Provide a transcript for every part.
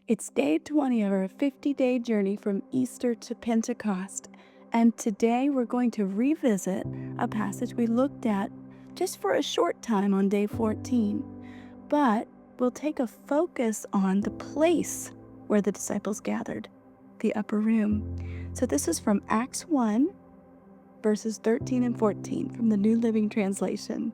It's day 20 of our 50-day journey from Easter to Pentecost, and today we're going to revisit a passage we looked at just for a short time on day 14, but we'll take a focus on the place where the disciples gathered, the upper room. So this is from Acts 1, verses 13 and 14 from the New Living Translation.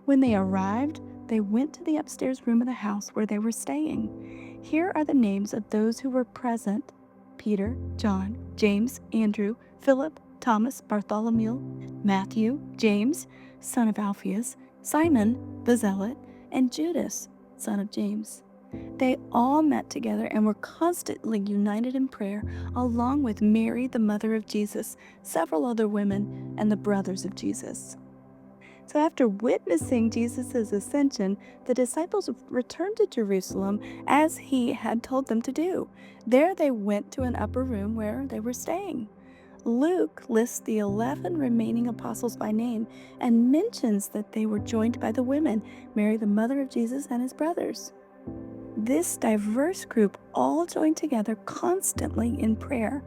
When they arrived, they went to the upstairs room of the house where they were staying. Here are the names of those who were present: Peter, John, James, Andrew, Philip, Thomas, Bartholomew, Matthew, James, son of Alphaeus, Simon, the Zealot, and Judas, son of James. They all met together and were constantly united in prayer, along with Mary, the mother of Jesus, several other women, and the brothers of Jesus. So after witnessing Jesus' ascension, the disciples returned to Jerusalem as he had told them to do. There they went to an upper room where they were staying. Luke lists the 11 remaining apostles by name and mentions that they were joined by the women, Mary the mother of Jesus and his brothers. This diverse group all joined together constantly in prayer.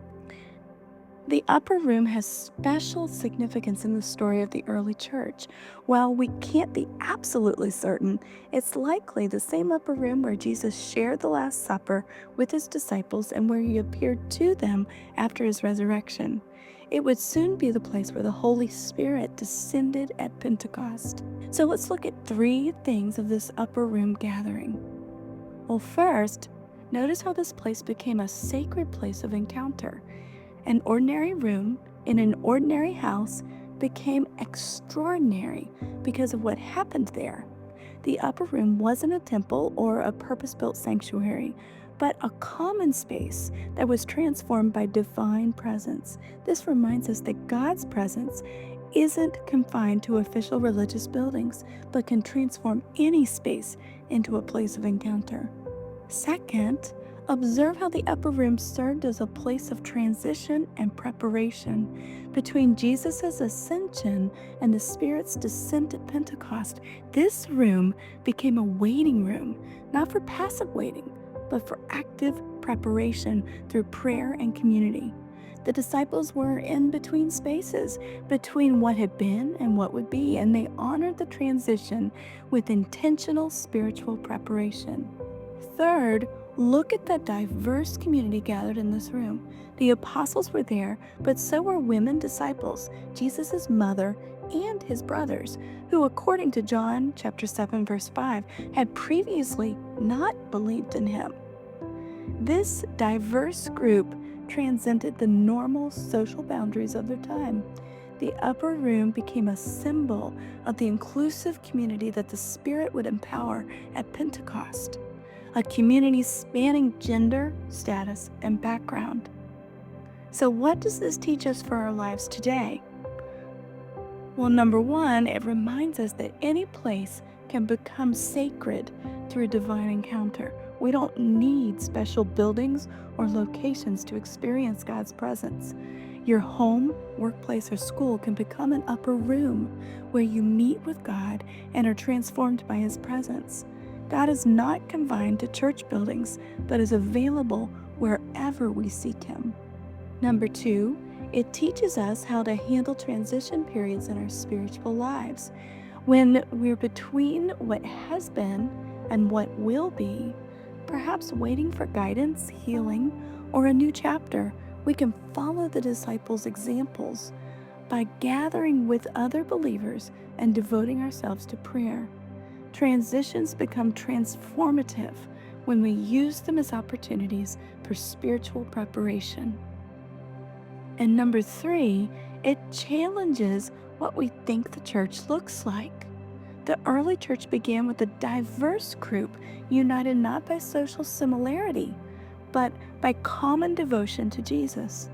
The upper room has special significance in the story of the early church. While we can't be absolutely certain, it's likely the same upper room where Jesus shared the Last Supper with his disciples and where he appeared to them after his resurrection. It would soon be the place where the Holy Spirit descended at Pentecost. So let's look at 3 things of this upper room gathering. Well, first, notice how this place became a sacred place of encounter. An ordinary room in an ordinary house became extraordinary because of what happened there. The upper room wasn't a temple or a purpose-built sanctuary, but a common space that was transformed by divine presence. This reminds us that God's presence isn't confined to official religious buildings, but can transform any space into a place of encounter. Second, observe how the upper room served as a place of transition and preparation. Between Jesus' ascension and the Spirit's descent at Pentecost, this room became a waiting room, not for passive waiting, but for active preparation through prayer and community. The disciples were in between spaces, between what had been and what would be, and they honored the transition with intentional spiritual preparation. Third, look at the diverse community gathered in this room. The apostles were there, but so were women disciples, Jesus' mother and his brothers, who according to John chapter 7 verse 5 had previously not believed in him. This diverse group transcended the normal social boundaries of their time. The upper room became a symbol of the inclusive community that the Spirit would empower at Pentecost. A community spanning gender, status, and background. So what does this teach us for our lives today? Well, number 1, it reminds us that any place can become sacred through a divine encounter. We don't need special buildings or locations to experience God's presence. Your home, workplace, or school can become an upper room where you meet with God and are transformed by his presence. God is not confined to church buildings, but is available wherever we seek him. Number 2, it teaches us how to handle transition periods in our spiritual lives. When we're between what has been and what will be, perhaps waiting for guidance, healing, or a new chapter, we can follow the disciples' examples by gathering with other believers and devoting ourselves to prayer. Transitions become transformative when we use them as opportunities for spiritual preparation. And number 3, it challenges what we think the church looks like. The early church began with a diverse group united not by social similarity, but by common devotion to Jesus.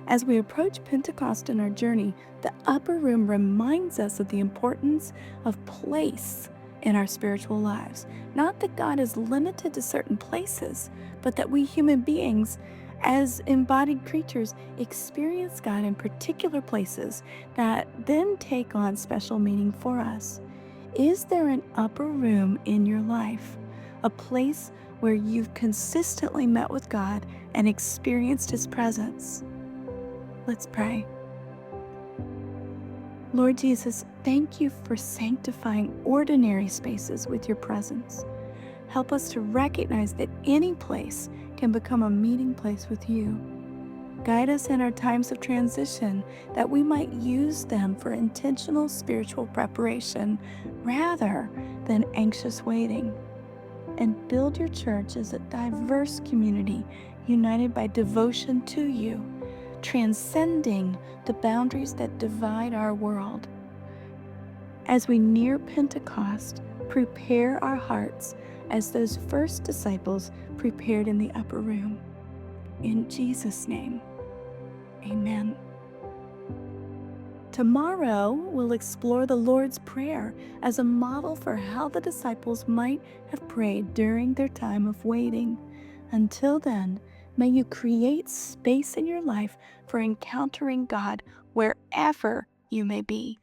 As we approach Pentecost in our journey, the upper room reminds us of the importance of place in our spiritual lives. Not that God is limited to certain places, but that we human beings, as embodied creatures, experience God in particular places that then take on special meaning for us. Is there an upper room in your life? A place where you've consistently met with God and experienced His presence. Let's pray. Lord Jesus, thank you for sanctifying ordinary spaces with your presence. Help us to recognize that any place can become a meeting place with you. Guide us in our times of transition, that we might use them for intentional spiritual preparation rather than anxious waiting. And build your church as a diverse community united by devotion to you, transcending the boundaries that divide our world. As we near Pentecost, prepare our hearts as those first disciples prepared in the upper room. In Jesus' name, amen. Tomorrow, we'll explore the Lord's Prayer as a model for how the disciples might have prayed during their time of waiting. Until then, may you create space in your life for encountering God wherever you may be.